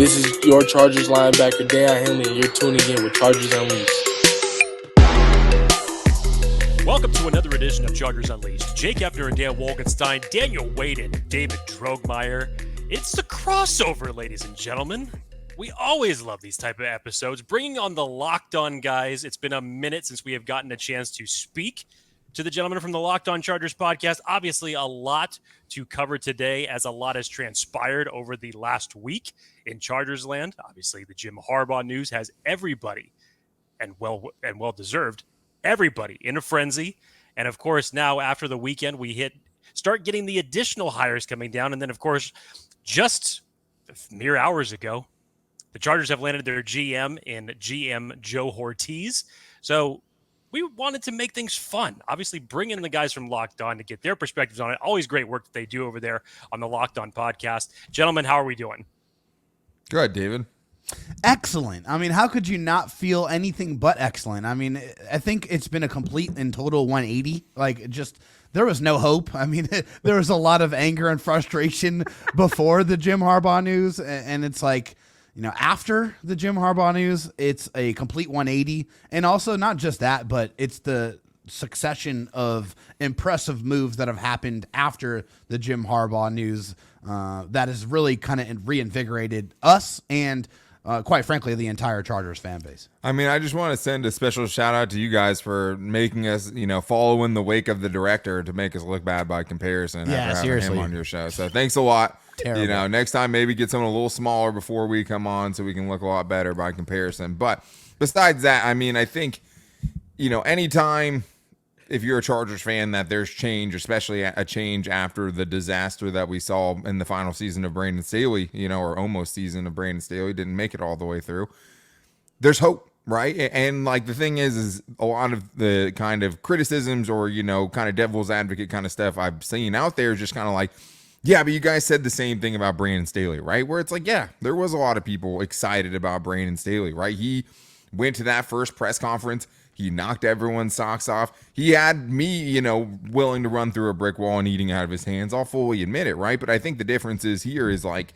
This is your Chargers linebacker, Deion Henley, and you're tuning in with Chargers Unleashed. Welcome to another edition of Chargers Unleashed. Jake Hefner and Dan Wolkenstein, Daniel Wade and David Droegemeier. It's the crossover, ladies and gentlemen. We always love these type of episodes, bringing on the Locked On guys. It's been a minute since we have gotten a chance to speak to the gentlemen from the Locked On Chargers podcast. Obviously, a lot to cover today, as a lot has transpired over the last week in Chargers land. Obviously, the Jim Harbaugh news has everybody, and well deserved, everybody in a frenzy. And of course, now after the weekend, we start getting the additional hires coming down. And then, of course, just mere hours ago, the Chargers have landed their GM in GM Joe Hortiz. So we wanted to make things fun. Obviously, bring in the guys from Locked On to get their perspectives on it. Always great work that they do over there on the Locked On podcast. Gentlemen, how are we doing? Good, David. Excellent. I mean, how could you not feel anything but excellent? I mean, I think it's been a complete and total 180. There was no hope. I mean, there was a lot of anger and frustration before the Jim Harbaugh news. And it's like, after the Jim Harbaugh news, it's a complete 180. And also not just that, but it's the succession of impressive moves that have happened after the Jim Harbaugh news that has really kind of reinvigorated us and quite frankly, the entire Chargers fan base. I mean, I just want to send a special shout out to you guys for making us, follow in the wake of the director to make us look bad by comparison. Yeah, after seriously. having him on your show. So thanks a lot. Terrible. Next time maybe get someone a little smaller before we come on so we can look a lot better by comparison. But besides that, I mean, I think, anytime if you're a Chargers fan that there's change, especially a change after the disaster that we saw in the final season of Brandon Staley, or almost season of Brandon Staley, didn't make it all the way through. There's hope, right? And like the thing is a lot of the kind of criticisms or, kind of devil's advocate kind of stuff I've seen out there is just kind of like, yeah, but you guys said the same thing about Brandon Staley, right? Where it's like, yeah, there was a lot of people excited about Brandon Staley, right? He went to that first press conference. He knocked everyone's socks off. He had me, willing to run through a brick wall and eating out of his hands. I'll fully admit it, right? But I think the difference is here is like,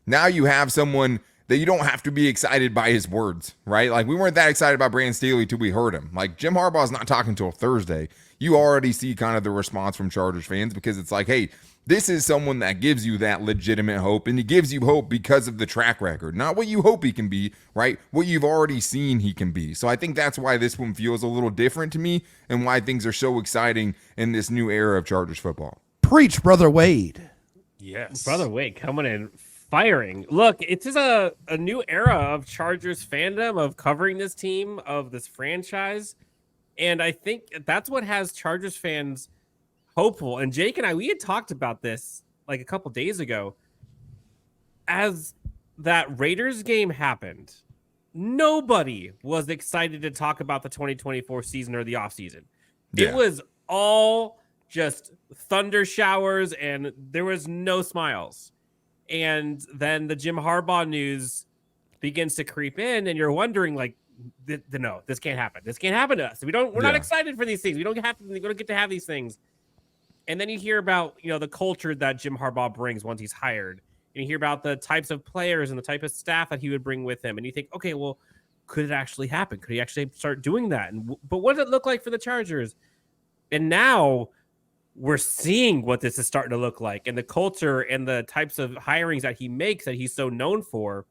now you have someone that you don't have to be excited by his words, right? Like, we weren't that excited about Brandon Staley till we heard him. Like, Jim Harbaugh's not talking till Thursday. You already see kind of the response from Chargers fans because it's like, hey, this is someone that gives you that legitimate hope, and he gives you hope because of the track record. Not what you hope he can be, right? What you've already seen he can be. So I think that's why this one feels a little different to me and why things are so exciting in this new era of Chargers football. Preach, Brother Wade. Yes. Brother Wade coming in firing. Look, it's just a new era of Chargers fandom, of covering this team, of this franchise. And I think that's what has Chargers fans hopeful. And Jake and I, we had talked about this like a couple days ago. As that Raiders game happened, nobody was excited to talk about the 2024 season or the offseason. Yeah. It was all just thunder showers and there was no smiles. And then the Jim Harbaugh news begins to creep in and you're wondering like, no, this can't happen. This can't happen to us. We're not excited for these things. We don't get to have these things. And then you hear about, the culture that Jim Harbaugh brings once he's hired. And you hear about the types of players and the type of staff that he would bring with him. And you think, okay, well, could it actually happen? Could he actually start doing that? But what does it look like for the Chargers? And now we're seeing what this is starting to look like. And the culture and the types of hirings that he makes that he's so known for.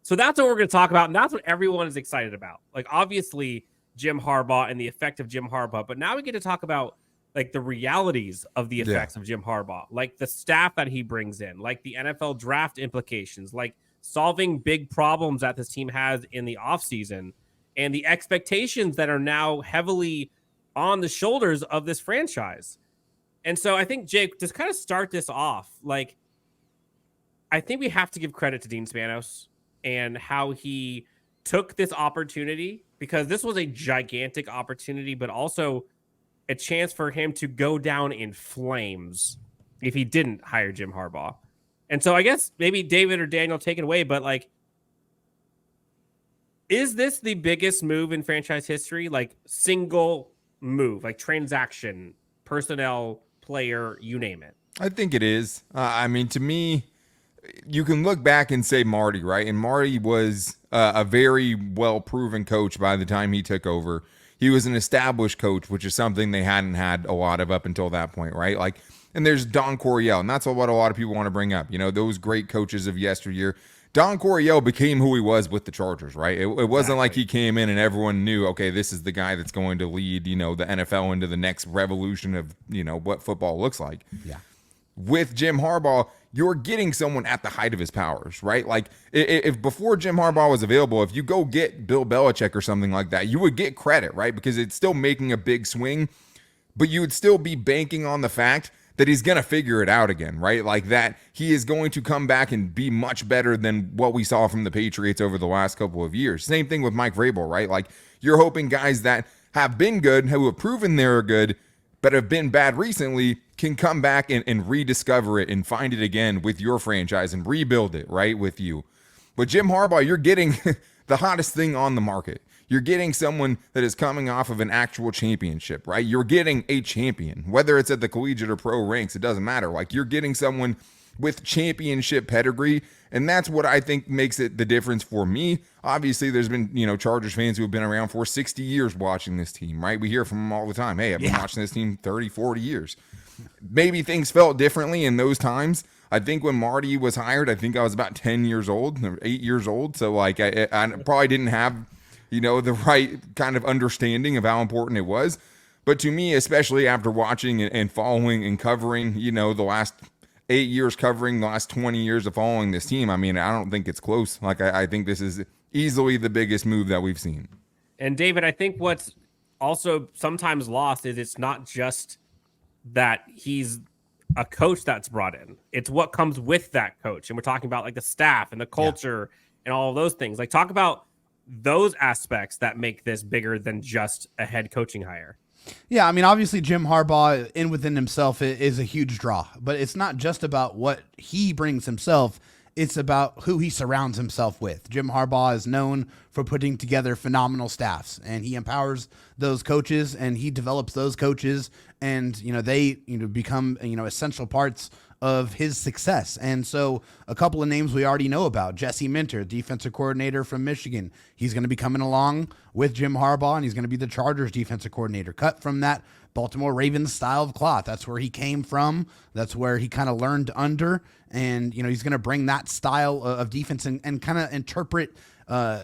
So that's what we're going to talk about. And that's what everyone is excited about. Like, obviously, Jim Harbaugh and the effect of Jim Harbaugh. But now we get to talk about like the realities of the effects of Jim Harbaugh, like the staff that he brings in, like the NFL draft implications, like solving big problems that this team has in the offseason, and the expectations that are now heavily on the shoulders of this franchise. And so I think, Jake, to kind of start this off, like, I think we have to give credit to Dean Spanos and how he took this opportunity, because this was a gigantic opportunity, but also a chance for him to go down in flames if he didn't hire Jim Harbaugh. And so I guess maybe David or Daniel take it away, but like, is this the biggest move in franchise history? Like, single move, like transaction, personnel, player, you name it. I think it is. I mean, to me, you can look back and say Marty, right? And Marty was a very well-proven coach by the time he took over. He was an established coach, which is something they hadn't had a lot of up until that point, right? Like, and there's Don Coryell, and that's what a lot of people want to bring up. You know, those great coaches of yesteryear. Don Coryell became who he was with the Chargers, right? It wasn't like he came in and everyone knew, okay, this is the guy that's going to lead, you know, the NFL into the next revolution of, you know, what football looks like. Yeah. With Jim Harbaugh, you're getting someone at the height of his powers, right? Like if before Jim Harbaugh was available, if you go get Bill Belichick or something like that, you would get credit, right? Because it's still making a big swing, but you would still be banking on the fact that he's going to figure it out again, right? Like that he is going to come back and be much better than what we saw from the Patriots over the last couple of years. Same thing with Mike Vrabel, right? Like you're hoping guys that have been good, who have proven they're good, but have been bad recently, can come back and rediscover it and find it again with your franchise and rebuild it, right, with you. But Jim Harbaugh, you're getting the hottest thing on the market. You're getting someone that is coming off of an actual championship, right? You're getting a champion, whether it's at the collegiate or pro ranks, it doesn't matter. Like you're getting someone with championship pedigree, and that's what I think makes it the difference for me. Obviously, there's been, you know, Chargers fans who have been around for 60 years watching this team, right? We hear from them all the time. Hey, I've been watching this team 30, 40 years. Maybe things felt differently in those times. I think when Marty was hired, I think I was about 10 years old, 8 years old. So like I probably didn't have, you know, the right kind of understanding of how important it was. But to me, especially after watching and following and covering, you know, the last 8 years covering the last 20 years of following this team, I mean, I don't think it's close. Like I think this is easily the biggest move that we've seen. And David, I think what's also sometimes lost is it's not just that he's a coach that's brought in. It's what comes with that coach. And we're talking about like the staff and the culture and all of those things. Like talk about those aspects that make this bigger than just a head coaching hire. Yeah, I mean, obviously Jim Harbaugh in within himself is a huge draw, but it's not just about what he brings himself. It's about who he surrounds himself with. Jim Harbaugh is known for putting together phenomenal staffs, and he empowers those coaches and he develops those coaches, and, you know, they, you know, become, you know, essential parts of his success. And so a couple of names we already know about: Jesse Minter, defensive coordinator from Michigan. He's going to be coming along with Jim Harbaugh, and he's going to be the Chargers defensive coordinator, cut from that Baltimore Ravens style of cloth. That's where he came from. That's where he kind of learned under. And, you know, he's going to bring that style of defense and kind of interpret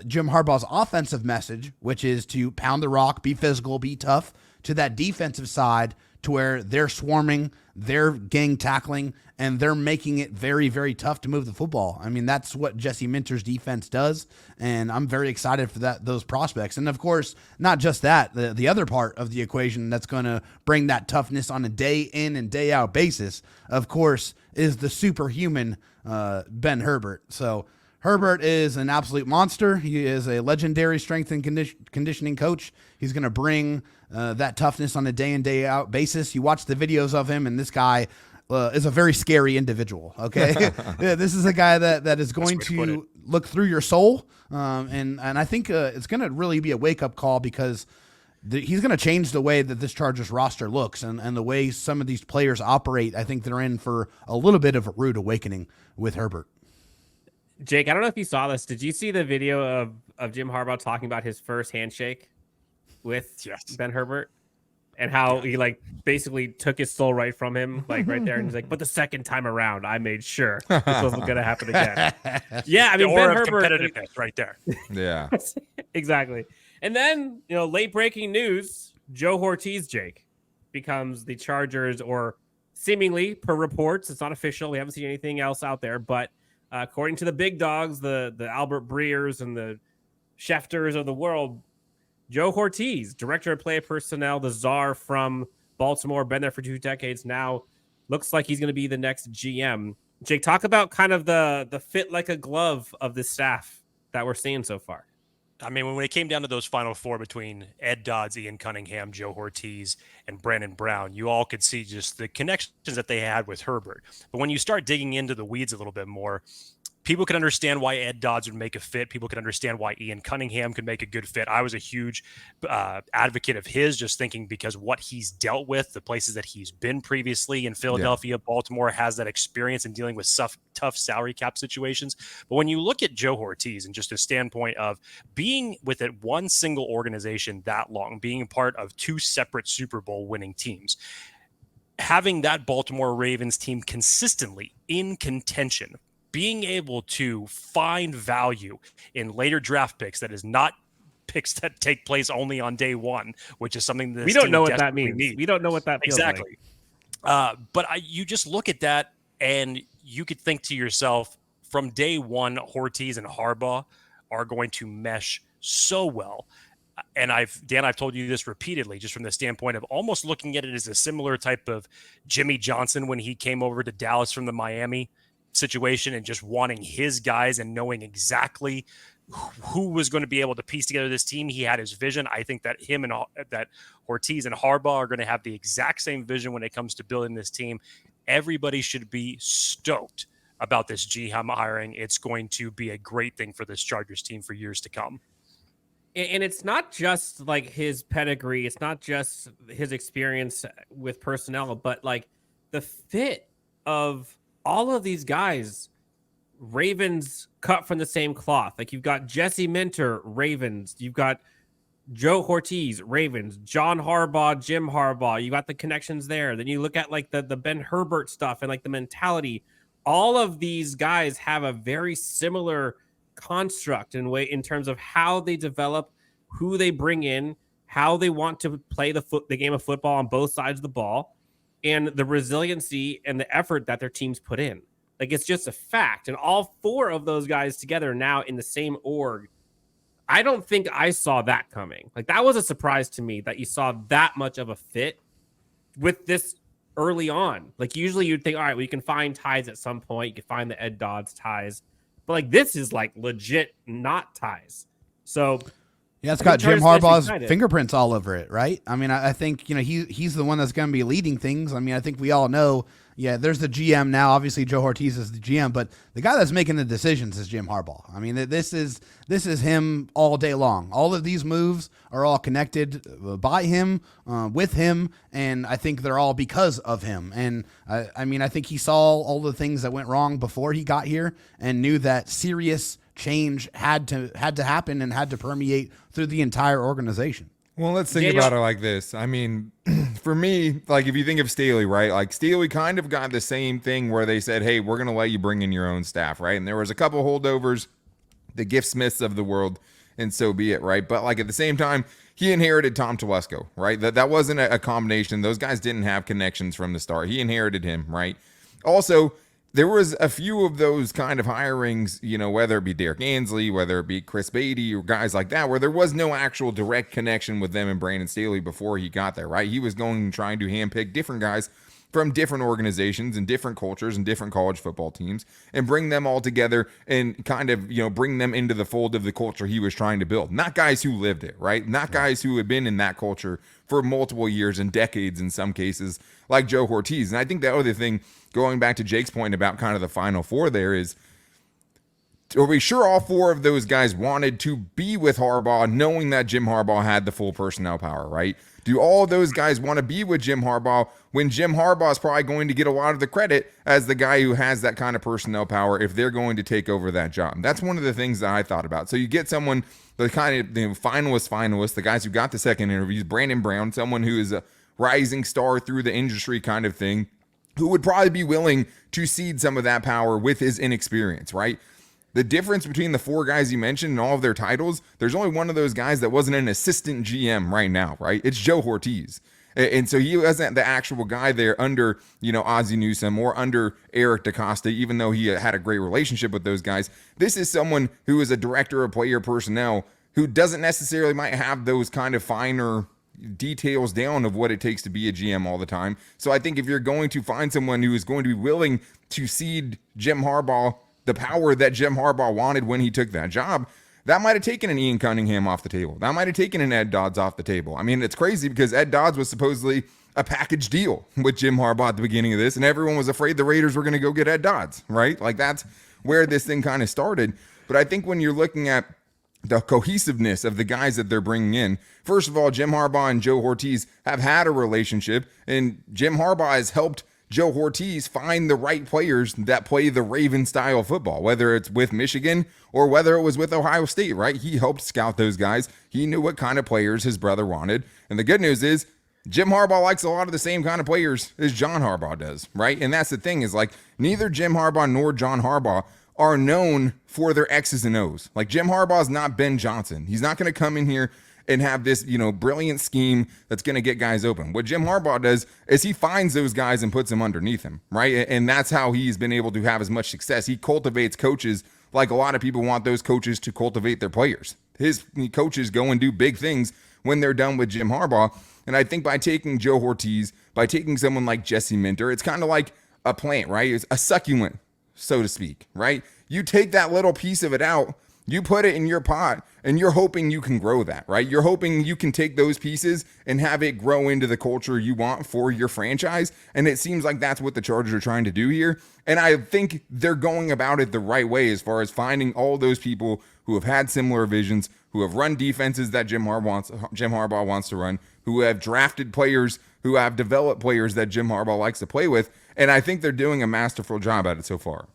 Jim Harbaugh's offensive message, which is to pound the rock, be physical, be tough, to that defensive side, to where they're swarming, they're gang tackling, and they're making it very, very tough to move the football. I mean, that's what Jesse Minter's defense does, and I'm very excited for those prospects. And, of course, not just that, the other part of the equation that's going to bring that toughness on a day in and day out basis, of course, is the superhuman Ben Herbert. So Herbert is an absolute monster. He is a legendary strength and conditioning coach. He's going to bring that toughness on a day in, day out basis. You watch the videos of him, and this guy is a very scary individual. Okay. Yeah, this is a guy that is going to look through your soul. And I think it's going to really be a wake up call, because he's going to change the way that this Chargers roster looks and the way some of these players operate. I think they're in for a little bit of a rude awakening with Herbert. Jake, I don't know if you saw this. Did you see the video of Jim Harbaugh talking about his first handshake with Ben Herbert, and how he like basically took his soul right from him, like right there, and he's like, "But the second time around, I made sure this wasn't going to happen again." Yeah, I mean, the Ben aura of Herbert, competitiveness right there. Yeah, exactly. And then, you know, late breaking news: Joe Hortiz, Jake, becomes the Chargers, or seemingly per reports, it's not official. We haven't seen anything else out there, but according to the big dogs, the Albert Breers and the Schefters of the world, Joe Hortiz, director of player personnel, the czar from Baltimore, been there for 2 decades now, looks like he's going to be the next GM. Jake, talk about kind of the fit like a glove of the staff that we're seeing so far. I mean, when it came down to those final four between Ed Dodds, Ian Cunningham, Joe Hortiz, and Brandon Brown, you all could see just the connections that they had with Herbert. But when you start digging into the weeds a little bit more, people could understand why Ed Dodds would make a fit. People could understand why Ian Cunningham could make a good fit. I was a huge advocate of his, just thinking because what he's dealt with, the places that he's been previously in Philadelphia, Baltimore, has that experience in dealing with tough salary cap situations. But when you look at Joe Hortiz and just a standpoint of being with it one single organization that long, being a part of two separate Super Bowl winning teams, having that Baltimore Ravens team consistently in contention, being able to find value in later draft picks that is not picks that take place only on day one, which is something that we don't know what that means. Needs. We don't know what that feels exactly. Like. But you just look at that and you could think to yourself, from day one, Hortiz and Harbaugh are going to mesh so well. And I've told you this repeatedly, just from the standpoint of almost looking at it as a similar type of Jimmy Johnson when he came over to Dallas from the Miami situation, and just wanting his guys and knowing exactly who was going to be able to piece together this team. He had his vision. I think that him and that Hortiz and Harbaugh are going to have the exact same vision when it comes to building this team. Everybody should be stoked about this GM hiring. It's going to be a great thing for this Chargers team for years to come. And it's not just like his pedigree. It's not just his experience with personnel, but like the fit of all of these guys. Ravens cut from the same cloth. Like you've got Jesse Minter, Ravens. You've got Joe Hortiz, Ravens. John Harbaugh, Jim Harbaugh. You got the connections there. Then you look at like the Ben Herbert stuff and like the mentality. All of these guys have a very similar construct in terms of how they develop, who they bring in, how they want to play the game of football on both sides of the ball, and the resiliency and the effort that their teams put in. Like, it's just a fact. And all four of those guys together now in the same org, I don't think I saw that coming. Like, that was a surprise to me that you saw that much of a fit with this early on. Like, usually you'd think, all right, well, you can find ties at some point. You can find the Ed Dodds ties. But, like, this is, like, legit not ties. So... yeah, it's got Jim Harbaugh's fingerprints all over it, right? I mean, I think, he's the one that's going to be leading things. I mean, I think we all know, there's the GM now. Obviously, Joe Hortiz is the GM, but the guy that's making the decisions is Jim Harbaugh. I mean, this is him all day long. All of these moves are all connected by him, with him, and I think they're all because of him. And I think he saw all the things that went wrong before he got here and knew that serious change had to happen and had to permeate through the entire organization. Well, let's think about it like this. I mean, for me, like if you think of Staley, right? Like Staley kind of got the same thing where they said, hey, we're going to let you bring in your own staff, right? And there was a couple holdovers, the Gift Smiths of the world, and so be it, right? But like at the same time, he inherited Tom Telesco, right? That wasn't a combination. Those guys didn't have connections from the start. He inherited him, right? Also, there was a few of those kind of hirings, whether it be Derek Ansley, whether it be Chris Beatty or guys like that, where there was no actual direct connection with them and Brandon Staley before he got there, right? He was going and trying to handpick different guys from different organizations and different cultures and different college football teams and bring them all together and kind of, bring them into the fold of the culture he was trying to build. Not guys who lived it, right? Not guys who had been in that culture for multiple years and decades in some cases, like Joe Hortiz. And I think the other thing, going back to Jake's point about kind of the Final Four there, is, are we sure all four of those guys wanted to be with Harbaugh knowing that Jim Harbaugh had the full personnel power, right? Do all of those guys want to be with Jim Harbaugh when Jim Harbaugh is probably going to get a lot of the credit as the guy who has that kind of personnel power if they're going to take over that job? That's one of the things that I thought about. So you get someone, the kind of finalists, the guys who got the second interviews, Brandon Brown, someone who is a rising star through the industry kind of thing, who would probably be willing to cede some of that power with his inexperience, right? The difference between the four guys you mentioned and all of their titles, there's only one of those guys that wasn't an assistant GM right now, right? It's Joe Hortiz. And so he wasn't the actual guy there under, Ozzie Newsome or under Eric DaCosta, even though he had a great relationship with those guys. This is someone who is a director of player personnel who doesn't necessarily might have those kind of finer details down of what it takes to be a GM all the time. So I think if you're going to find someone who is going to be willing to cede Jim Harbaugh the power that Jim Harbaugh wanted when he took that job, that might have taken an Ian Cunningham off the table. That might have taken an Ed Dodds off the table. I mean, it's crazy because Ed Dodds was supposedly a package deal with Jim Harbaugh at the beginning of this, and everyone was afraid the Raiders were going to go get Ed Dodds, right? Like, that's where this thing kind of started. But I think when you're looking at the cohesiveness of the guys that they're bringing in, first of all, Jim Harbaugh and Joe Hortiz have had a relationship, and Jim Harbaugh has helped Joe Hortiz find the right players that play the Raven style football, whether it's with Michigan or whether it was with Ohio State, right? He helped scout those guys. He knew what kind of players his brother wanted. And the good news is Jim Harbaugh likes a lot of the same kind of players as John Harbaugh does, right? And that's the thing, is like, neither Jim Harbaugh nor John Harbaugh are known for their X's and O's. Like, Jim Harbaugh's not Ben Johnson. He's not going to come in here and have this, brilliant scheme that's going to get guys open. What Jim Harbaugh does is he finds those guys and puts them underneath him, right? And that's how he's been able to have as much success. He cultivates coaches like a lot of people want those coaches to cultivate their players. His coaches go and do big things when they're done with Jim Harbaugh. And I think by taking Joe Hortiz, by taking someone like Jesse Minter, it's kind of like a plant, right? It's a succulent, so to speak, right? You take that little piece of it out, you put it in your pot, and you're hoping you can grow that, right? You're hoping you can take those pieces and have it grow into the culture you want for your franchise. And it seems like that's what the Chargers are trying to do here. And I think they're going about it the right way as far as finding all those people who have had similar visions, who have run defenses that Jim Harbaugh wants to run, who have drafted players, who have developed players that Jim Harbaugh likes to play with. And I think they're doing a masterful job at it so far.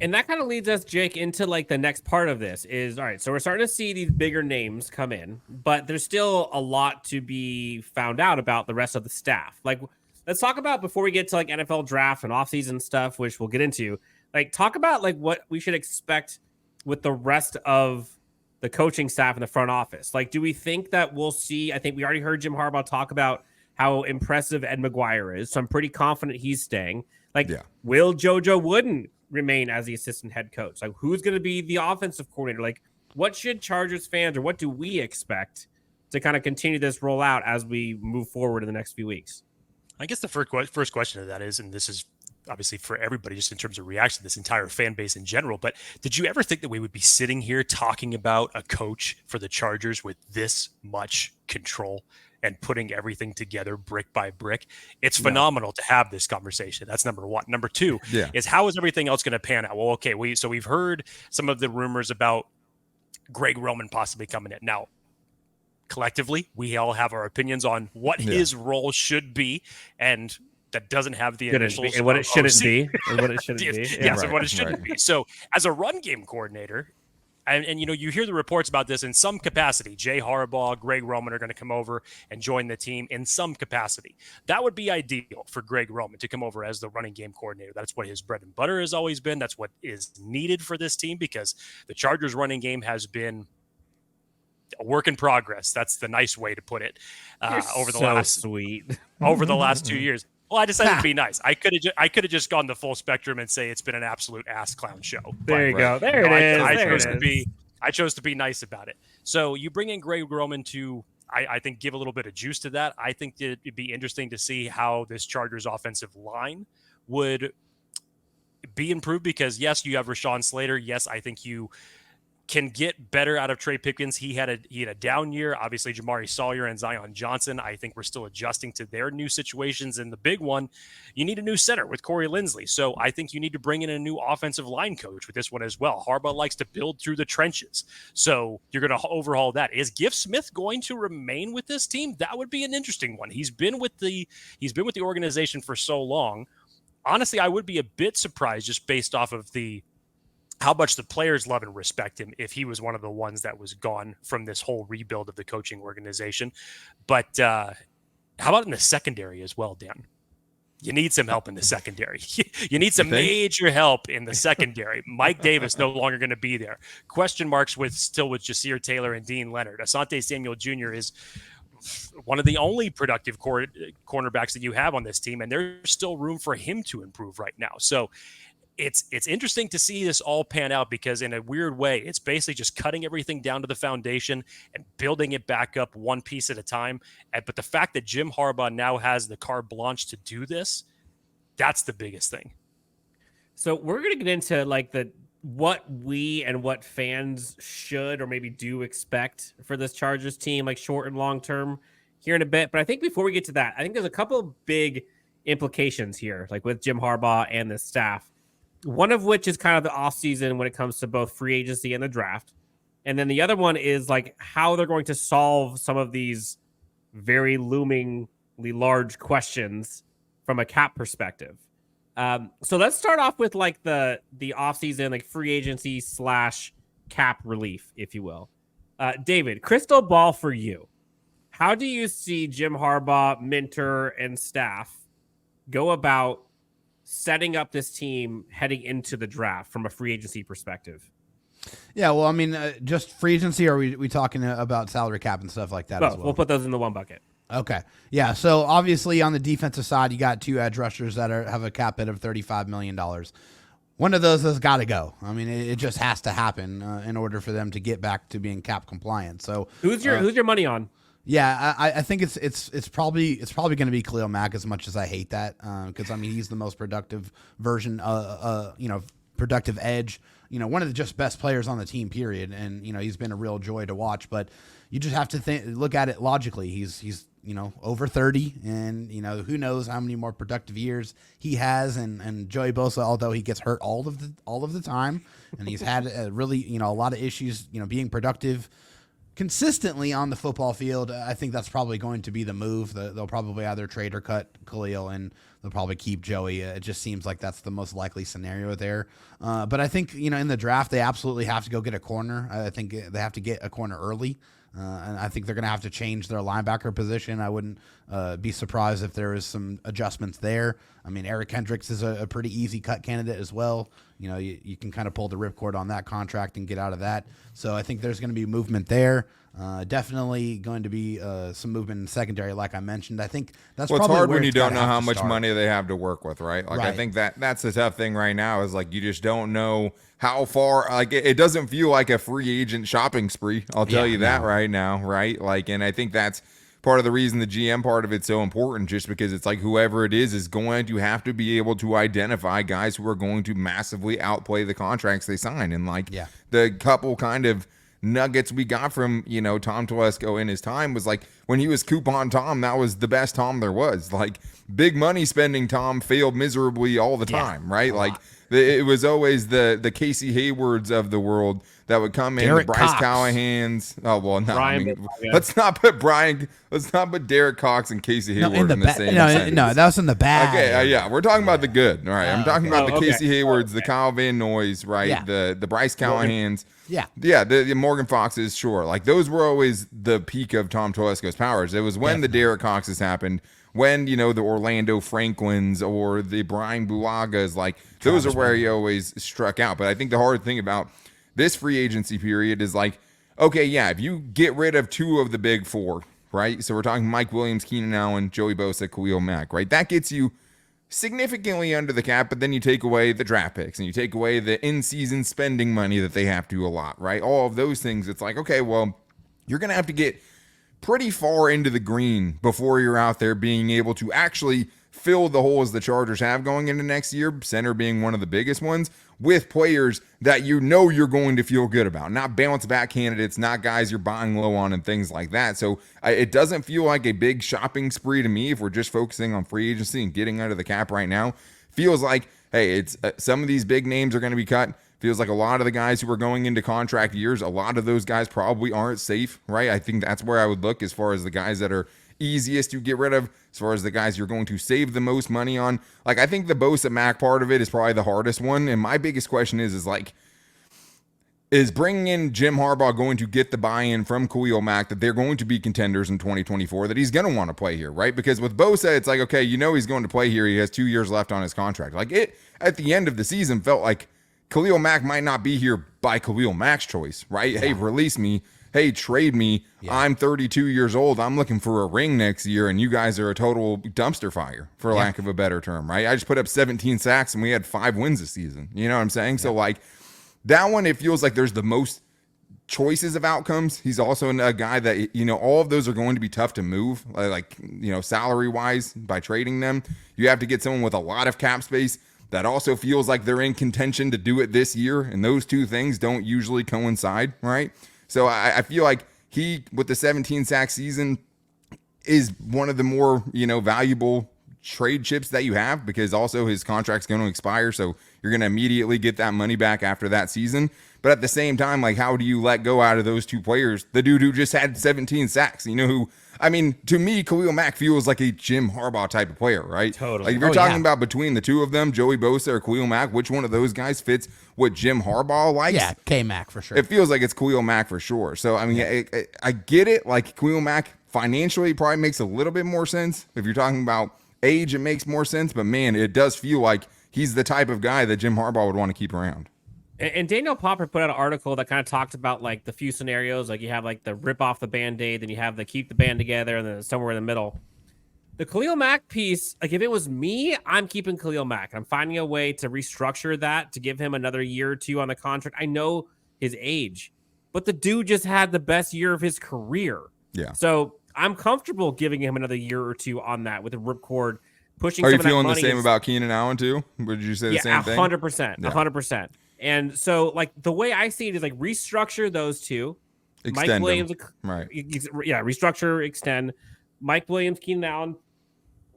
And that kind of leads us, Jake, into like the next part of this is, all right, so we're starting to see these bigger names come in, but there's still a lot to be found out about the rest of the staff. Like, let's talk about, before we get to like NFL draft and offseason stuff, which we'll get into, like, talk about like what we should expect with the rest of the coaching staff in the front office. Like, do we think that we'll see, I think we already heard Jim Harbaugh talk about how impressive Ed McGuire is, so I'm pretty confident he's staying. Like, will JoJo Wooden remain as the assistant head coach? Like, who's going to be the offensive coordinator? Like, what should Chargers fans, or what do we expect to kind of continue this rollout as we move forward in the next few weeks? I guess the first question to that is, and this is obviously for everybody just in terms of reaction to this entire fan base in general, but did you ever think that we would be sitting here talking about a coach for the Chargers with this much control and putting everything together brick by brick? It's phenomenal to have this conversation. That's number one. Number two is, how is everything else going to pan out? Well, okay, we've heard some of the rumors about Greg Roman possibly coming in. Now, collectively, we all have our opinions on what his role should be, and that doesn't have the initials and what it shouldn't be, and what it shouldn't be. Yes, and what it shouldn't be. So, as a run game coordinator, and you hear the reports about this in some capacity. Jay Harbaugh, Greg Roman are going to come over and join the team in some capacity. That would be ideal for Greg Roman to come over as the running game coordinator. That's what his bread and butter has always been. That's what is needed for this team, because the Chargers running game has been a work in progress. That's the nice way to put it. Over the last 2 years. Well, I decided to be nice. I could have just gone the full spectrum and say it's been an absolute ass clown show. There you go. There it is. I chose to be nice about it. So you bring in Greg Roman to, I think, give a little bit of juice to that. I think that it'd be interesting to see how this Chargers offensive line would be improved, because yes, you have Rashawn Slater. Yes, I think you can get better out of Trey Pipkins. He had a down year. Obviously, Jamari Sawyer and Zion Johnson, I think we're still adjusting to their new situations. And the big one, you need a new center with Corey Linsley. So I think you need to bring in a new offensive line coach with this one as well. Harbaugh likes to build through the trenches. So you're going to overhaul that. Is Gift Smith going to remain with this team? That would be an interesting one. He's been with the organization for so long. Honestly, I would be a bit surprised, just based off of how much the players love and respect him, if he was one of the ones that was gone from this whole rebuild of the coaching organization. But how about in the secondary as well, Dan? You need some help in the secondary. You need some major help in the secondary. Mike Davis no longer going to be there. Question marks with Jasir Taylor and Dean Leonard. Asante Samuel Jr. is one of the only productive cornerbacks that you have on this team, and there's still room for him to improve right now. So it's interesting to see this all pan out, because in a weird way, it's basically just cutting everything down to the foundation and building it back up one piece at a time. But the fact that Jim Harbaugh now has the carte blanche to do this, that's the biggest thing. So we're going to get into like the what we and what fans should or maybe do expect for this Chargers team, like short and long term, here in a bit. But I think before we get to that, I think there's a couple of big implications here, like with Jim Harbaugh and the staff. One of which is kind of the offseason when it comes to both free agency and the draft. And then the other one is like how they're going to solve some of these very loomingly large questions from a cap perspective. So let's start off with like the offseason, like free agency / cap relief, if you will. David, crystal ball for you. How do you see Jim Harbaugh, Minter, and staff go about setting up this team heading into the draft from a free agency perspective? Yeah, well, I mean, just free agency, or are we talking about salary cap and stuff like that as well? We'll put those in the one bucket. Okay. Yeah, so obviously on the defensive side, you got 2 edge rushers that have a cap hit of $35 million. One of those has got to go. I mean, it just has to happen in order for them to get back to being cap compliant. So who's your money on? Yeah, I think it's probably going to be Khalil Mack, as much as I hate that, because I mean he's the most productive version, productive edge, one of the just best players on the team, period, and he's been a real joy to watch. But you just have to look at it logically. He's over 30, and who knows how many more productive years he has. And Joey Bosa, although he gets hurt all of the time, and he's had really a lot of issues being productive consistently on the football field, I think that's probably going to be the move. They'll probably either trade or cut Khalil, and they'll probably keep Joey. It just seems like that's the most likely scenario there. But I think, in the draft, they absolutely have to go get a corner. I think they have to get a corner early. And I think they're going to have to change their linebacker position. I wouldn't be surprised if there is some adjustments there. I mean, Eric Hendricks is a pretty easy cut candidate as well. You can kind of pull the ripcord on that contract and get out of that. So I think there's going to be movement there. Definitely going to be some movement in secondary, like I mentioned. I think that's well, probably it's hard where when you don't know how much start. money they have to work with, right? Like, Right. I think that's the tough thing right now is like you just don't know how far. Like, it doesn't feel like a free agent shopping spree. I'll tell you that right now, right? Like, and I think that's part of the reason the GM part of it's so important, just because it's like whoever it is going to have to be able to identify guys who are going to massively outplay the contracts they sign. And like the couple kind of nuggets we got from Tom Telesco in his time was like when he was coupon Tom, that was the best Tom there was. Like big money spending Tom failed miserably all the time, right? Like it was always the Casey Haywards of the world that would come in, the Bryce Callahan's. Oh well, no. Let's not put Derek Cox and Casey Hayward in the same sentence. No, that was in the bad. Okay, yeah, we're talking about the good. All right, I'm talking about the Casey Haywards, the Kyle Van Noys, right? Yeah. The Bryce Callahan's. Yeah. The Morgan Foxes, sure. Like those were always the peak of Tom Telesco's powers. It was when the Derek Coxes happened, when the Orlando Franklins or the Brian Bulagas, like those are where he always struck out. But I think the hard thing about this free agency period is like, okay, yeah, if you get rid of 2 of the big 4, right? So we're talking Mike Williams, Keenan Allen, Joey Bosa, Khalil Mack, right? That gets you significantly under the cap, but then you take away the draft picks and you take away the in-season spending money that they have to allot, right? All of those things. It's like, okay, well, you're going to have to get pretty far into the green before you're out there being able to actually fill the holes the Chargers have going into next year, center being one of the biggest ones, with players that you're going to feel good about, not bounce back candidates, not guys you're buying low on and things like that. So it doesn't feel like a big shopping spree to me if we're just focusing on free agency and getting under the cap right now. Feels like, hey, it's some of these big names are going to be cut. Feels like a lot of the guys who are going into contract years, a lot of those guys probably aren't safe, right? I think that's where I would look as far as the guys that are easiest to get rid of, as far as the guys you're going to save the most money on. Like, I think the Bosa Mack part of it is probably the hardest one. And my biggest question is bringing in Jim Harbaugh going to get the buy-in from Khalil Mack that they're going to be contenders in 2024, that he's going to want to play here, right? Because with Bosa, it's like, okay, he's going to play here. He has 2 years left on his contract. Like, it at the end of the season felt like Khalil Mack might not be here by Khalil Mack's choice, right? Yeah. Hey, release me. Hey, trade me. Yeah. I'm 32 years old. I'm looking for a ring next year, and you guys are a total dumpster fire, for lack of a better term, right? I just put up 17 sacks, and we had 5 wins this season. You know what I'm saying? Yeah. So, like, that one, it feels like there's the most choices of outcomes. He's also a guy that, all of those are going to be tough to move, like salary-wise by trading them. You have to get someone with a lot of cap space. that also feels like they're in contention to do it this year. And those two things don't usually coincide, right? So I feel like he, with the 17 sack season, is one of the more, valuable trade chips that you have, because also his contract's going to expire. So you're going to immediately get that money back after that season. But at the same time, like, how do you let go out of those two players? The dude who just had 17 sacks, to me, Khalil Mack feels like a Jim Harbaugh type of player, right? Totally. Like, if you're talking about between the two of them, Joey Bosa or Khalil Mack, which one of those guys fits what Jim Harbaugh likes? Yeah, K-Mac for sure. It feels like it's Khalil Mack for sure. So, I get it. Like, Khalil Mack financially probably makes a little bit more sense. If you're talking about age, it makes more sense. But, man, it does feel like he's the type of guy that Jim Harbaugh would want to keep around. And Daniel Popper put out an article that kind of talked about like the few scenarios, like you have like the rip off the Band-Aid, then you have the keep the band together, and then somewhere in the middle. The Khalil Mack piece, like if it was me, I'm keeping Khalil Mack. I'm finding a way to restructure that to give him another year or two on the contract. I know his age, but the dude just had the best year of his career. Yeah. So I'm comfortable giving him another year or two on that with the ripcord, pushing. Are you some of that feeling the money same about Keenan Allen too? Would you say the same thing? 100%. 100%. And so, like, the way I see it is, like, restructure those two. Extend Mike Williams, them. Right. Yeah, restructure, extend. Mike Williams, Keenan Allen,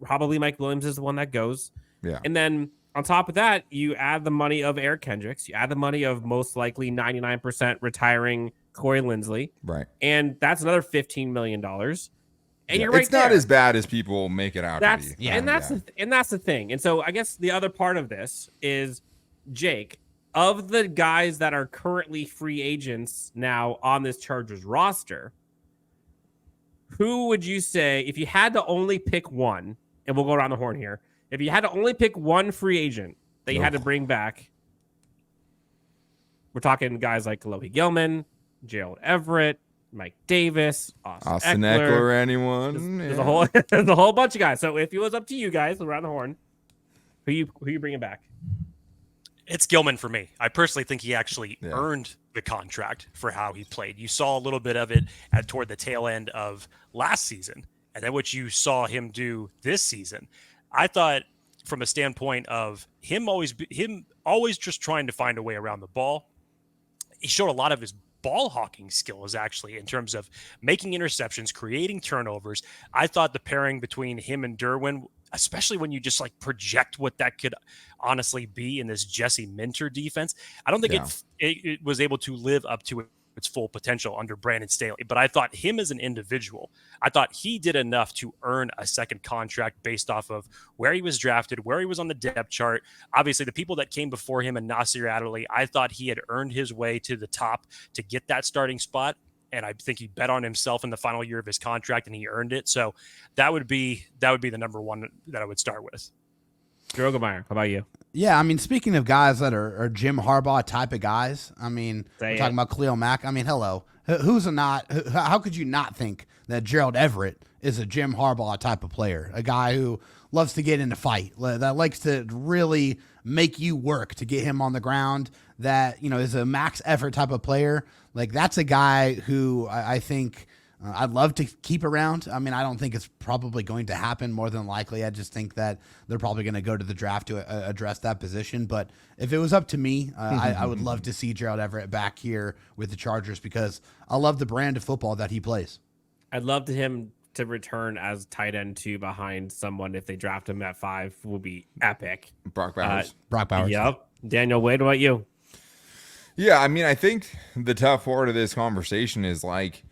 probably Mike Williams is the one that goes. Yeah. And then on top of that, you add the money of Eric Kendricks. You add the money of most likely 99% retiring Corey Linsley. Right. And that's another $15 million. And you're right It's not as bad as people make it out to be. Yeah. And that's the thing. And so I guess the other part of this is, Jake, of the guys that are currently free agents now on this Chargers roster, who would you say, if you had to only pick one, and we'll go around the horn here, if you had to only pick one free agent that you had to bring back, we're talking guys like Lohi Gilman, Gerald Everett, Mike Davis, Austin Eckler, anyone? There's a whole bunch of guys. So if it was up to you guys around the horn, who you bringing back? It's Gilman for me. I personally think he actually earned the contract for how he played. You saw a little bit of it toward the tail end of last season, and then what you saw him do this season. I thought, from a standpoint of him always just trying to find a way around the ball, he showed a lot of his ball hawking skills, actually, in terms of making interceptions, creating turnovers. I thought the pairing between him and Derwin, especially when you just like project what that could honestly be in this Jesse Minter defense, I don't think it was able to live up to its full potential under Brandon Staley. But I thought him as an individual, I thought he did enough to earn a second contract based off of where he was drafted, where he was on the depth chart. Obviously, the people that came before him and Nasir Adderley, I thought he had earned his way to the top to get that starting spot. And I think he bet on himself in the final year of his contract, and he earned it. So that would be the number one that I would start with. Droegemeier, how about you? Yeah, I mean, speaking of guys that are Jim Harbaugh type of guys, I mean, we're talking about Khalil Mack. I mean, hello. How could you not think that Gerald Everett is a Jim Harbaugh type of player, a guy who loves to get in a fight, that likes to really make you work to get him on the ground, that, is a max effort type of player. Like, that's a guy who I think I'd love to keep around. I mean, I don't think it's probably going to happen, more than likely. I just think that they're probably going to go to the draft to address that position. But if it was up to me, I would love to see Gerald Everett back here with the Chargers, because I love the brand of football that he plays. I'd love him to return as tight end 2 behind someone. If they draft him at 5, will be epic. Brock Bowers. Yep. Daniel Wade, what about you? Yeah, I mean, I think the tough part of this conversation is like,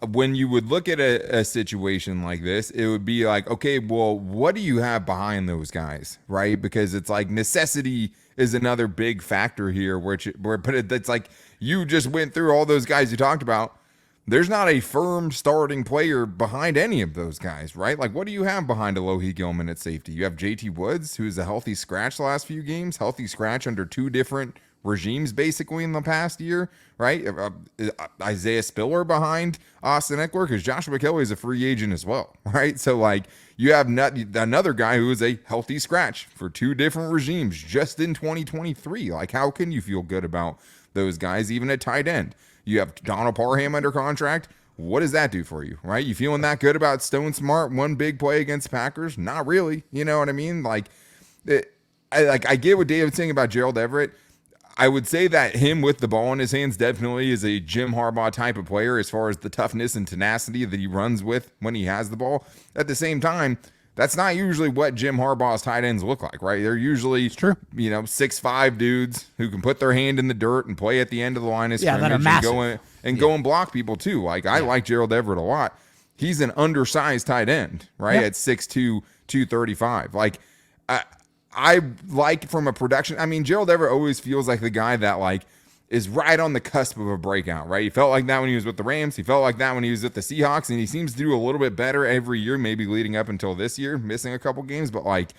when you would look at a situation like this, it would be like, okay, well, what do you have behind those guys, right? Because it's like necessity is another big factor here, but it's like you just went through all those guys you talked about. There's not a firm starting player behind any of those guys, right? Like, what do you have behind Alohi Gilman at safety? You have JT Woods, who's a healthy scratch the last few games, healthy scratch under 2 different regimes basically in the past year, right? Isaiah Spiller behind Austin Eckler, because Joshua Kelly is a free agent as well, right? So like you have another guy who is a healthy scratch for 2 different regimes just in 2023. Like, how can you feel good about those guys even at tight end? You have Donald Parham under contract. What does that do for you, right? You feeling that good about Stone Smart, one big play against Packers? Not really. You know what I mean? Like, I get what David's saying about Gerald Everett. I would say that him with the ball in his hands definitely is a Jim Harbaugh type of player as far as the toughness and tenacity that he runs with when he has the ball. At the same time, that's not usually what Jim Harbaugh's tight ends look like, right? They're usually, 6'5" dudes who can put their hand in the dirt and play at the end of the line of scrimmage and go and block people too. Like, I like Gerald Everett a lot. He's an undersized tight end, right? At 6'2", 235. Like, I like from a production. I mean, Gerald Everett always feels like the guy that like is right on the cusp of a breakout, right? He felt like that when he was with the Rams. He felt like that when he was with the Seahawks, and he seems to do a little bit better every year, maybe leading up until this year, missing a couple games. But like,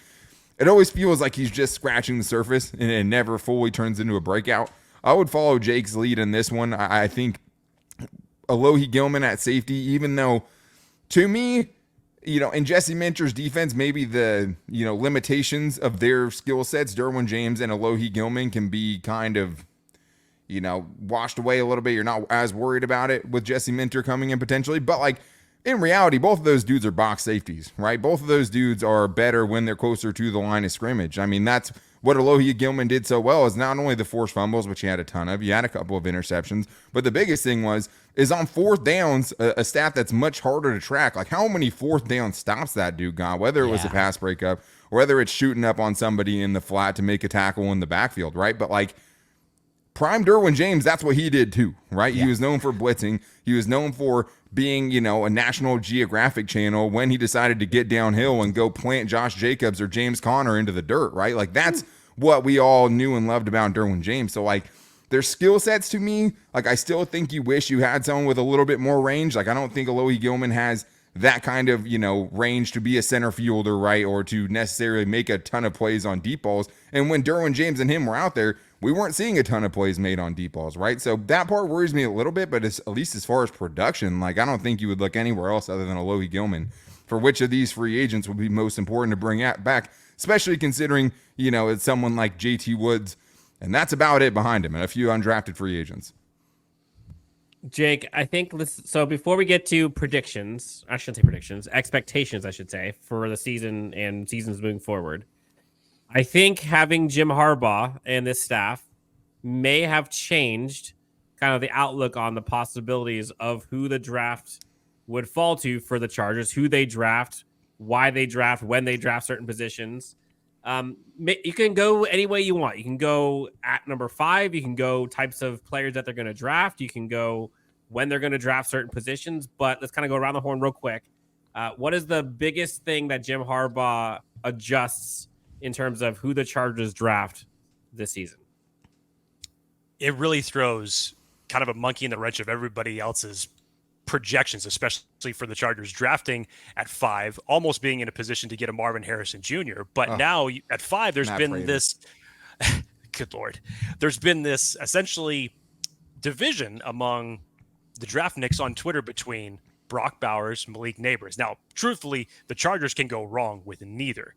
it always feels like he's just scratching the surface and it never fully turns into a breakout. I would follow Jake's lead in this one. I think Alohi Gilman at safety, even though to me, in Jesse Minter's defense, maybe the, limitations of their skill sets, Derwin James and Alohi Gilman can be kind of, washed away a little bit. You're not as worried about it with Jesse Minter coming in potentially. But like, in reality, both of those dudes are box safeties, right? Both of those dudes are better when they're closer to the line of scrimmage. I mean, that's what Alohi Gilman did so well, is not only the forced fumbles, which he had a ton of, he had a couple of interceptions, but the biggest thing is on fourth downs, a stat that's much harder to track. Like, how many fourth down stops that dude got, whether it was a pass breakup or whether it's shooting up on somebody in the flat to make a tackle in the backfield, right? But like, prime Derwin James, that's what he did too, right? He was known for blitzing. He was known for being, a National Geographic channel when he decided to get downhill and go plant Josh Jacobs or James Conner into the dirt, right? Like, that's what we all knew and loved about Derwin James. So like, their skill sets to me, like, I still think you wish you had someone with a little bit more range. Like, I don't think Alohi Gilman has that kind of, range to be a center fielder, right? Or to necessarily make a ton of plays on deep balls. And when Derwin James and him were out there, we weren't seeing a ton of plays made on deep balls, right? So that part worries me a little bit, but at least as far as production, like, I don't think you would look anywhere else other than Alohi Gilman for which of these free agents would be most important to bring back, especially considering, it's someone like JT Woods, and that's about it behind him, and a few undrafted free agents. Jake, I think so before we get to predictions, I shouldn't say predictions, expectations, I should say, for the season and seasons moving forward. I think having Jim Harbaugh and this staff may have changed kind of the outlook on the possibilities of who the draft would fall to for the Chargers, who they draft, why they draft, when they draft certain positions. You can go any way you want. You can go at number 5. You can go types of players that they're going to draft. You can go when they're going to draft certain positions. But let's kind of go around the horn real quick. What is the biggest thing that Jim Harbaugh adjusts in terms of who the Chargers draft this season? It really throws kind of a monkey in the wrench of everybody else's projections, especially for the Chargers drafting at 5, almost being in a position to get a Marvin Harrison Jr. But now at 5, there's been this, good Lord, there's been this essentially division among the draftniks on Twitter between Brock Bowers, Malik Neighbors. Now, truthfully, the Chargers can go wrong with neither.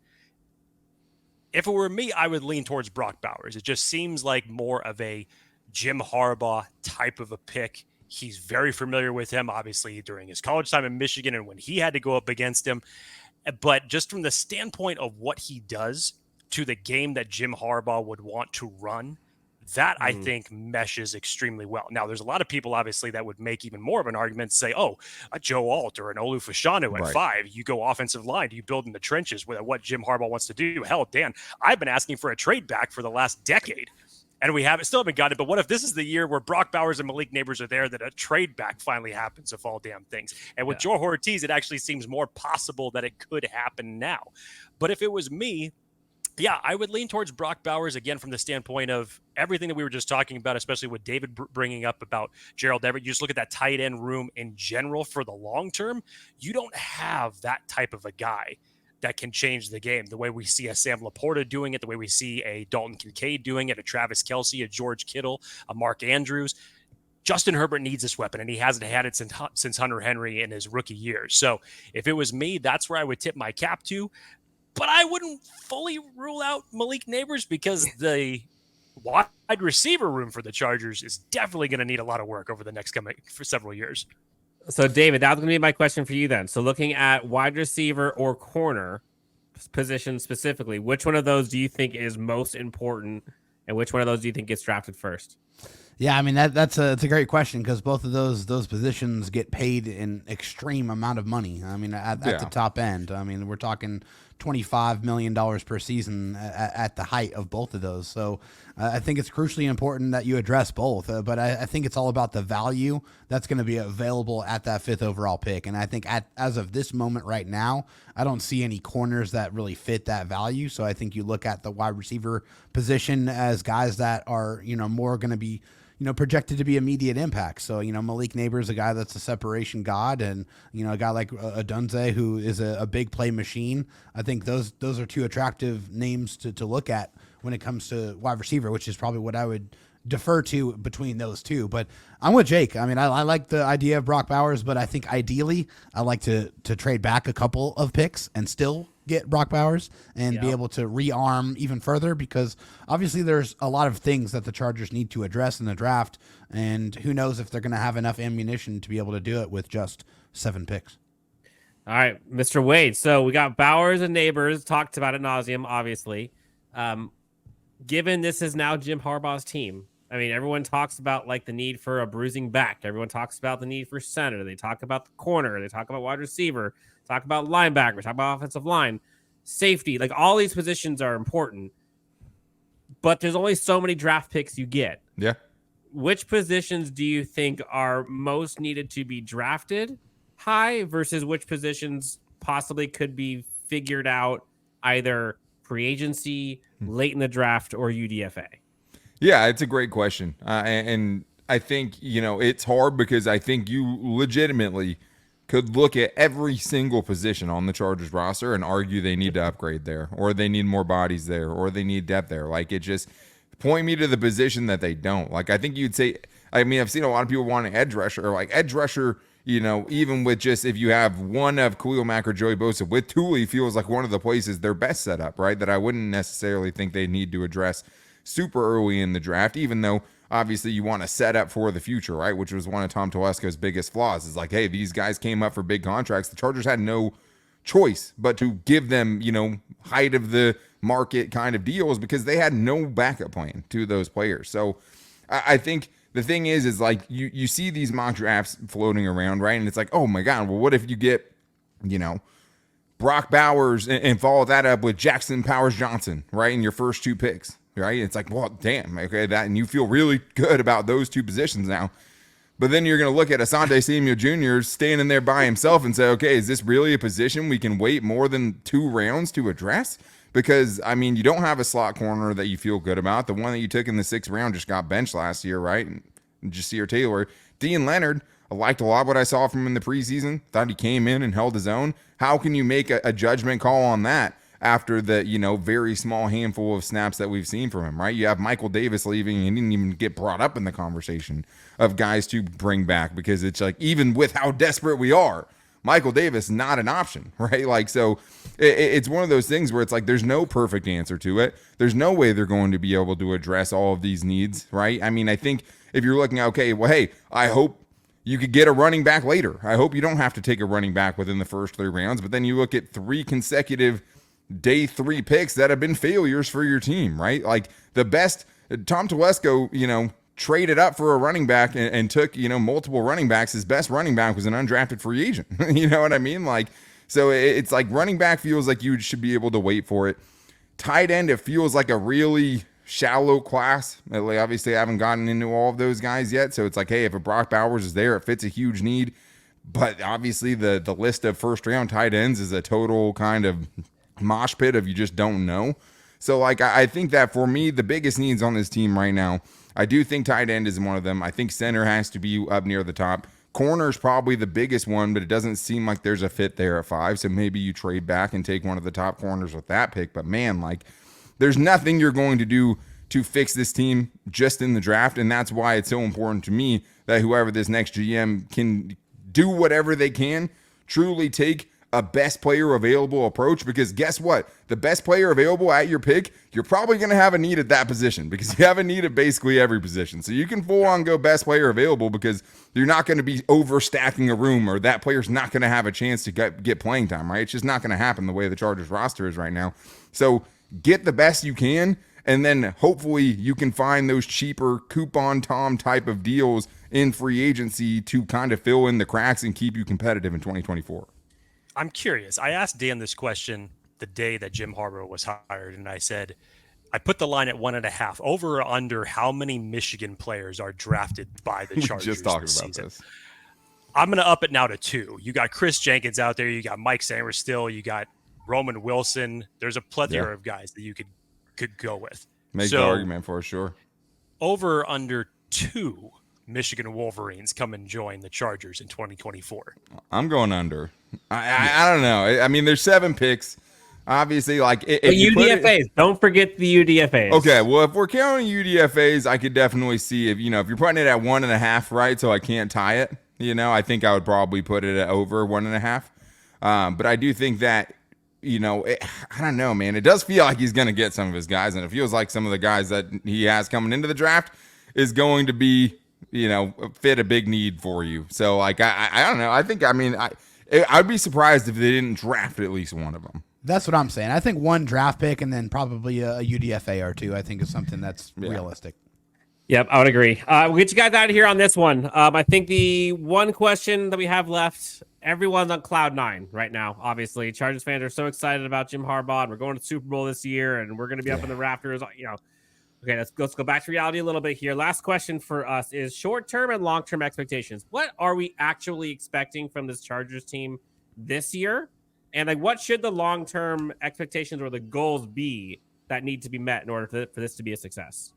If it were me, I would lean towards Brock Bowers. It just seems like more of a Jim Harbaugh type of a pick. He's very familiar with him, obviously, during his college time in Michigan and when he had to go up against him. But just from the standpoint of what he does to the game that Jim Harbaugh would want to run, that I think meshes extremely well. Now, there's a lot of people, obviously, that would make even more of an argument to say, a Joe Alt or an Olu Fashanu at 5, you go offensive line, do you build in the trenches with what Jim Harbaugh wants to do? Hell, Dan, I've been asking for a trade back for the last decade. And we still haven't got it. But what if this is the year where Brock Bowers and Malik Neighbors are there, that a trade back finally happens of all damn things? And with Joe Hortiz, it actually seems more possible that it could happen now. But if it was me, I would lean towards Brock Bowers, again, from the standpoint of everything that we were just talking about, especially with David bringing up about Gerald Everett. You just look at that tight end room in general for the long term. You don't have that type of a guy that can change the game the way we see a Sam Laporta doing it, the way we see a Dalton Kincaid doing it, a Travis Kelce, a George Kittle, a Mark Andrews. Justin Herbert needs this weapon, and he hasn't had it since Hunter Henry in his rookie year. So if it was me, that's where I would tip my cap to. But I wouldn't fully rule out Malik Neighbors because the wide receiver room for the Chargers is definitely going to need a lot of work over the next for several years. So, David, that's going to be my question for you then. So looking at wide receiver or corner, position specifically, which one of those do you think is most important, and which one of those do you think gets drafted first? Yeah, I mean that's a great question because both of those positions get paid an extreme amount of money. I mean, at the top end, I mean we're talking $25 million per season at the height of both of those. So I think it's crucially important that you address both. But I think it's all about the value that's going to be available at that 5th overall pick. And I think as of this moment right now, I don't see any corners that really fit that value. So I think you look at the wide receiver position as guys that are, more going to be, projected to be immediate impact. So, Malik Neighbors, a guy that's a separation god, and, a guy like Adunze, who is a big play machine. I think those are two attractive names to look at when it comes to wide receiver, which is probably what I would defer to between those two. But I'm with Jake. I mean, I like the idea of Brock Bowers, but I think ideally I like to trade back a couple of picks and still get Brock Bowers and be able to rearm even further, because obviously there's a lot of things that the Chargers need to address in the draft, and who knows if they're going to have enough ammunition to be able to do it with just 7 picks. All right, Mr. Wade. So we got Bowers and Neighbors, talked about ad nauseum, obviously. Given this is now Jim Harbaugh's team, I mean, everyone talks about like the need for a bruising back. Everyone talks about the need for center. They talk about the corner. They talk about wide receiver. Talk about linebacker. Talk about offensive line, safety. Like all these positions are important, but there's only so many draft picks you get. Yeah. Which positions do you think are most needed to be drafted high versus which positions possibly could be figured out either free agency, late in the draft, or UDFA? Yeah, it's a great question. And I think, it's hard because I think you legitimately could look at every single position on the Chargers roster and argue they need to upgrade there, or they need more bodies there, or they need depth there. Like, it just point me to the position that they don't. Like, I think you'd say, I mean, I've seen a lot of people want an edge rusher, or like edge rusher, even with just if you have one of Khalil Mack or Joey Bosa with Thule, feels like one of the places they're best set up, right? That I wouldn't necessarily think they need to address super early in the draft, even though obviously you want to set up for the future, right? Which was one of Tom Telesco's biggest flaws, is like, hey, these guys came up for big contracts. The Chargers had no choice but to give them, height of the market kind of deals because they had no backup plan to those players. So I think the thing is like you see these mock drafts floating around, right? And it's like, oh my God, well, what if you get, Brock Bowers and follow that up with Jackson Powers Johnson, right? In your first 2 picks. Right? It's like, well, damn, okay, and you feel really good about those 2 positions now. But then you're going to look at Asante Samuel Jr. standing there by himself and say, okay, is this really a position we can wait more than 2 rounds to address? Because, I mean, you don't have a slot corner that you feel good about. The one that you took in the 6th round just got benched last year, right? And Jasir Taylor. Dean Leonard, I liked a lot what I saw from him in the preseason. Thought he came in and held his own. How can you make a judgment call on that after the, very small handful of snaps that we've seen from him, right? You have Michael Davis leaving, and he didn't even get brought up in the conversation of guys to bring back, because it's like, even with how desperate we are, Michael Davis, not an option, right? Like, so it's one of those things where it's like, there's no perfect answer to it. There's no way they're going to be able to address all of these needs, right? I mean, I think if you're looking at, okay, well, hey, I hope you could get a running back later. I hope you don't have to take a running back within the first 3 rounds, but then you look at 3 consecutive day 3 picks that have been failures for your team, right? Like the best, Tom Telesco, traded up for a running back and took, multiple running backs. His best running back was an undrafted free agent. You know what I mean? Like, so it's like running back feels like you should be able to wait for it. Tight end, it feels like a really shallow class. Obviously, I haven't gotten into all of those guys yet. So it's like, hey, if a Brock Bowers is there, it fits a huge need. But obviously the list of first round tight ends is a total kind of mosh pit of you just don't know. So like I think that for me, the biggest needs on this team right now, I do think tight end is one of them. I think center has to be up near the top. Corner is probably the biggest one, but it doesn't seem like there's a fit there at 5. So maybe you trade back and take one of the top corners with that pick. But man, like there's nothing you're going to do to fix this team just in the draft. And that's why it's so important to me that whoever this next GM can do whatever they can, truly take a best player available approach, because guess what? The best player available at your pick, you're probably going to have a need at that position, because you have a need at basically every position. So you can full on go best player available, because you're not going to be overstacking a room, or that player's not going to have a chance to get playing time, right? It's just not going to happen the way the Chargers roster is right now. So get the best you can, and then hopefully you can find those cheaper coupon Tom type of deals in free agency to kind of fill in the cracks and keep you competitive in 2024. I'm curious. I asked Dan this question the day that Jim Harbaugh was hired, and I said, I put the line at 1.5. Over or under how many Michigan players are drafted by the Chargers Just talking this about season? this. I'm going to up it now to 2. You got Chris Jenkins out there. You got Mike Sainristil. You got Roman Wilson. There's a plethora of guys that you could go with. Make the argument for sure. Over or under 2 Michigan Wolverines come and join the Chargers in 2024. I'm going under. I don't know. I mean, there's 7 picks. Obviously, like the UDFAs. Don't forget the UDFAs. Okay, well, if we're counting UDFAs, I could definitely see if you're putting it at 1.5, right? So I can't tie it. I think I would probably put it at over 1.5. But I do think that I don't know, man. It does feel like he's going to get some of his guys, and it feels like some of the guys that he has coming into the draft is going to be fit a big need for you. So like I don't know. I'd be surprised if they didn't draft at least one of them. That's what I'm saying. I think 1 draft pick and then probably a UDFA or 2, I think, is something that's realistic. Yep, I would agree. We'll get you guys out of here on this one. I think the one question that we have left, everyone's on cloud 9 right now, obviously. Chargers fans are so excited about Jim Harbaugh. We're going to the Super Bowl this year, and we're going to be up in the rafters. Okay, let's go back to reality a little bit here. Last question for us is short-term and long-term expectations. What are we actually expecting from this Chargers team this year? And what should the long-term expectations or the goals be that need to be met in order for this to be a success?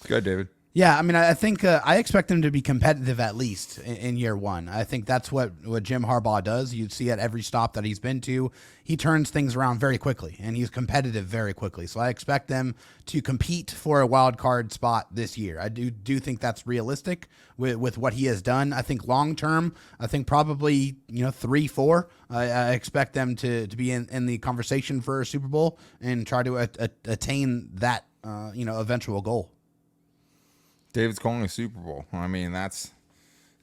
Good, David. Yeah, I mean, I think I expect them to be competitive at least in year 1. I think that's what Jim Harbaugh does. You see at every stop that he's been to, he turns things around very quickly, and he's competitive very quickly. So I expect them to compete for a wild card spot this year. I do think that's realistic with what he has done. I think long term, I think probably 3-4. I expect them to be in the conversation for a Super Bowl and try to attain that eventual goal. David's calling a Super Bowl. I mean, that's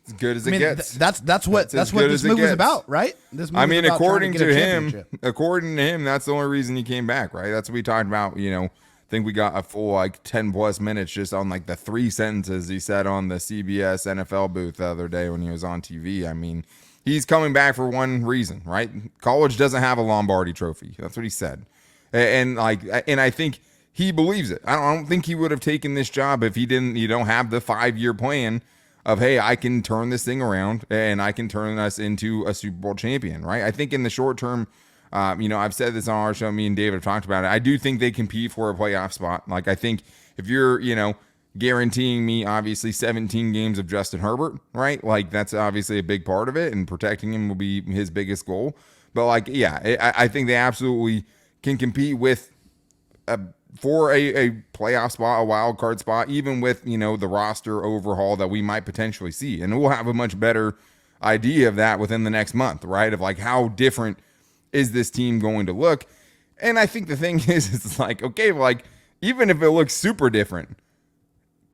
as good as it gets. That's what this move was about, right? This move was about according to him, that's the only reason he came back, right? That's what we talked about. I think we got a full 10 plus minutes just on the 3 sentences he said on the CBS NFL booth the other day when he was on TV. I mean, he's coming back for one reason, right? College doesn't have a Lombardi trophy. That's what he said, and I think he believes it. I don't think he would have taken this job if he didn't, have the 5-year plan of, hey, I can turn this thing around and I can turn us into a Super Bowl champion, right? I think in the short term, I've said this on our show, me and David have talked about it. I do think they compete for a playoff spot. I think if you're, guaranteeing me obviously 17 games of Justin Herbert, right? That's obviously a big part of it, and protecting him will be his biggest goal. But I think they absolutely can compete with for a playoff spot, a wild card spot, even with, the roster overhaul that we might potentially see. And we'll have a much better idea of that within the next month, right? Of how different is this team going to look? And I think the thing is, it's okay, even if it looks super different,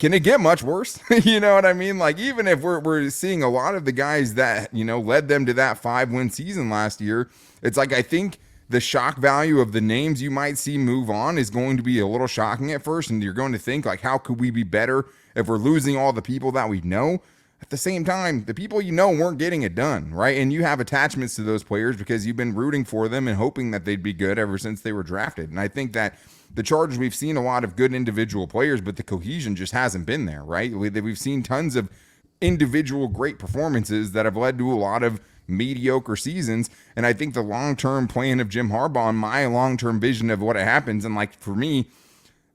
can it get much worse? You know what I mean? Even if we're seeing a lot of the guys that, led them to that 5-win season last year, it's I think the shock value of the names you might see move on is going to be a little shocking at first. And you're going to think how could we be better if we're losing all the people that we know? At the same time, the people weren't getting it done, right? And you have attachments to those players because you've been rooting for them and hoping that they'd be good ever since they were drafted. And I think that the Chargers, we've seen a lot of good individual players, but the cohesion just hasn't been there, right? We've seen tons of individual great performances that have led to a lot of mediocre seasons. And I think the long-term plan of Jim Harbaugh and my long-term vision of what happens, and for me,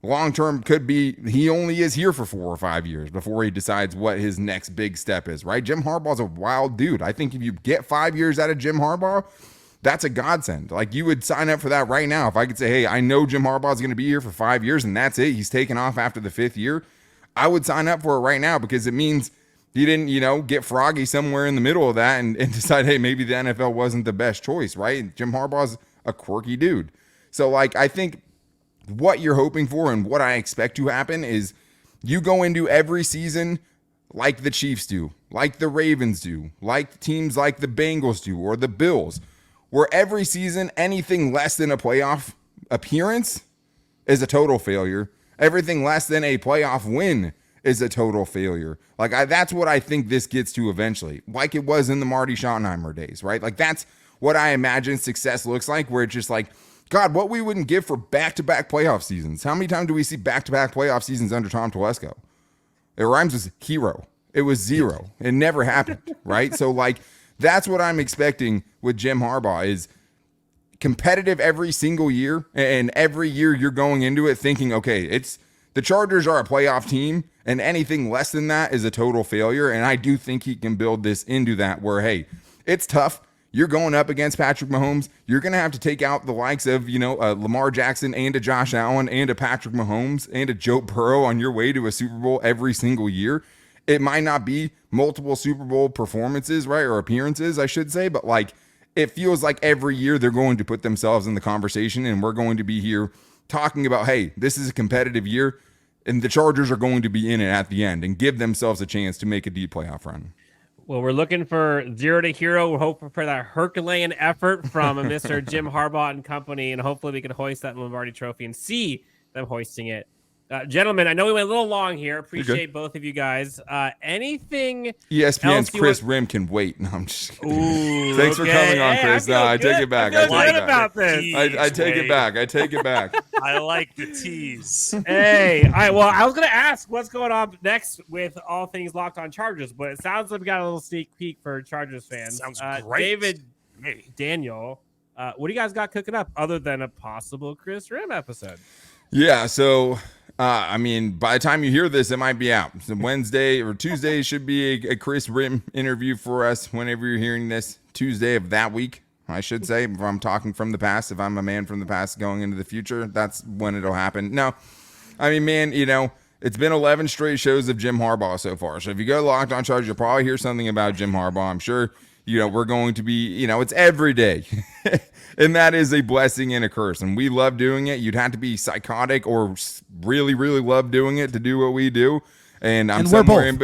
long-term could be he only is here for 4 or 5 years before he decides what his next big step is, right? Jim Harbaugh's a wild dude. I think if you get 5 years out of Jim Harbaugh, that's a godsend. You would sign up for that right now. If I could say, hey, I know Jim Harbaugh's going to be here for 5 years and that's it, he's taking off after the 5th year, I would sign up for it right now, because it means He didn't, get froggy somewhere in the middle of that and decide, hey, maybe the NFL wasn't the best choice, right? Jim Harbaugh's a quirky dude. So, like, I think what you're hoping for and what I expect to happen is you go into every season like the Chiefs do, like the Ravens do, like teams like the Bengals do or the Bills, where every season anything less than a playoff appearance is a total failure. Everything less than a playoff win is a total failure. Like, that's what I think this gets to eventually, like it was in the Marty Schottenheimer days, right? Like, that's what I imagine success looks like, where it's just like, God, what we wouldn't give for back-to-back playoff seasons. How many times do we see back-to-back playoff seasons under Tom Telesco? It rhymes with hero. It was 0. It never happened, right? So, like, that's what I'm expecting with Jim Harbaugh is competitive every single year, and every year you're going into it thinking, okay, the Chargers are a playoff team, and anything less than that is a total failure, and I do think he can build this into that where, hey, it's tough. You're going up against Patrick Mahomes. You're going to have to take out the likes of, Lamar Jackson and a Josh Allen and a Patrick Mahomes and a Joe Burrow on your way to a Super Bowl every single year. It might not be multiple Super Bowl performances, right, or appearances, I should say, but like it feels like every year they're going to put themselves in the conversation, and we're going to be here talking about, hey, this is a competitive year, and the Chargers are going to be in it at the end and give themselves a chance to make a deep playoff run. Well, we're looking for 0 to hero. We're hoping for that Herculean effort from Mr. Jim Harbaugh and company, and hopefully we can hoist that Lombardi Trophy and see them hoisting it. Gentlemen, I know we went a little long here. Appreciate both of you guys. Anything ESPN's Chris Rim can wait. No, I'm just kidding. Ooh, thanks for coming on, Chris. I take it back. I take it back. I take it back. I like the tease. Hey, all right. Well, I was going to ask what's going on next with all things Locked On Chargers, but it sounds like we got a little sneak peek for Chargers fans. Sounds great. David, Daniel, what do you guys got cooking up other than a possible Chris Rim episode? Yeah, so by the time you hear this, it might be out. So Wednesday or Tuesday should be a Chris Rim interview for us whenever you're hearing this. Tuesday of that week, I should say, if I'm talking from the past, if I'm a man from the past going into the future, that's when it'll happen. No, it's been 11 straight shows of Jim Harbaugh so far. So if you go Locked On Chargers, you'll probably hear something about Jim Harbaugh. I'm sure, we're going to be, it's every day. And that is a blessing and a curse. And we love doing it. You'd have to be psychotic or really, really love doing it to do what we do. And I'm somewhere in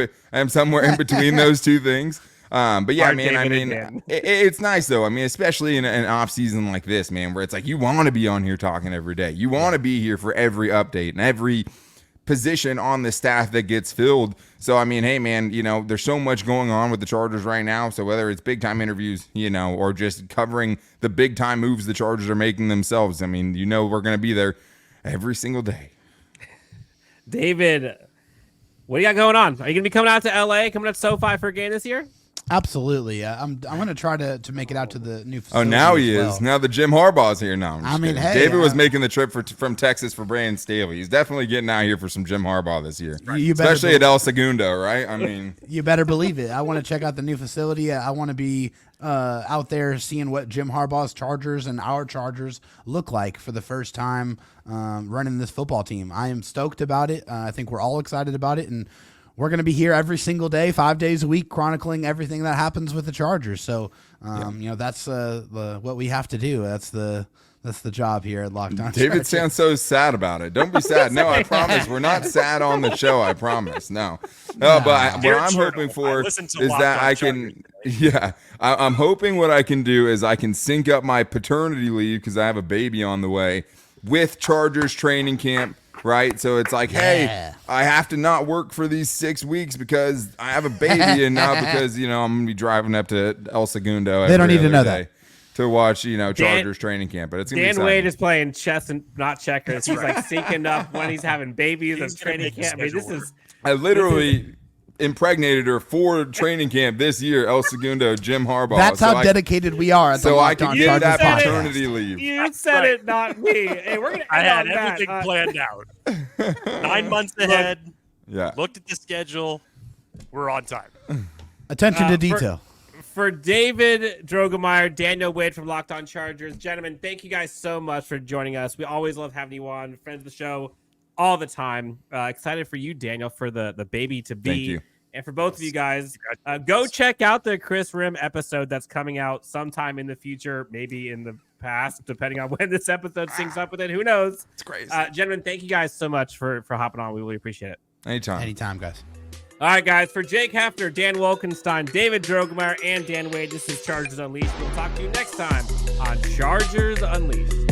between those two things. But yeah, man, it's nice though. Especially in an off season like this, man, where it's like you want to be on here talking every day. You want to be here for every update and every position on the staff that gets filled. So, hey, man, there's so much going on with the Chargers right now. So whether it's big time interviews, or just covering the big time moves the Chargers are making themselves, we're going to be there every single day. David, what do you got going on? Are you going to be coming out to LA, coming up to SoFi for a game this year? Absolutely. I'm going to try to make it out to the new facility. Oh, now he is. Now the Jim Harbaugh's here now. Hey, David was making the trip from Texas for Brandon Staley. He's definitely getting out here for some Jim Harbaugh this year, especially at El Segundo, right? You better believe it. I want to check out the new facility. I want to be out there seeing what Jim Harbaugh's Chargers and our Chargers look like for the first time running this football team. I am stoked about it. I think we're all excited about it, and we're going to be here every single day, 5 days a week, chronicling everything that happens with the Chargers. So, that's what we have to do. That's the job here at Locked On David Chargers. sounds so sad about it. Don't be sad. No, I promise. We're not sad on the show. I promise. No. But what I'm hoping for is that I can I'm hoping what I can do is I can sync up my paternity leave because I have a baby on the way with Chargers training camp. Right, so it's like, hey, I have to not work for these 6 weeks because I have a baby, and not because I'm gonna be driving up to El Segundo. They don't need to know that to watch Chargers training camp, but it's gonna be exciting. Wade is playing chess and not checkers. He's like syncing up when he's having babies and training camp. I literally impregnated her for training camp this year, El Segundo, Jim Harbaugh. That's how dedicated we are. At the I can get that paternity leave. You said it, not me. Hey, we're gonna. I had everything planned out. 9 months ahead. Yeah. Looked at the schedule. We're on time. Attention to detail. For David Droegemeier, Daniel Wade from Locked On Chargers, gentlemen, thank you guys so much for joining us. We always love having you on, friends of the show, all the time. Excited for you, Daniel, for the baby to be. Thank you. And for both of you guys, go check out the Chris Rim episode that's coming out sometime in the future, maybe in the past, depending on when this episode syncs up with it. Who knows? It's crazy. Gentlemen, thank you guys so much for hopping on. We really appreciate it. Anytime, guys. All right, guys. For Jake Hefner, Dan Wolkenstein, David Droegemeier, and Dan Wade, this is Chargers Unleashed. We'll talk to you next time on Chargers Unleashed.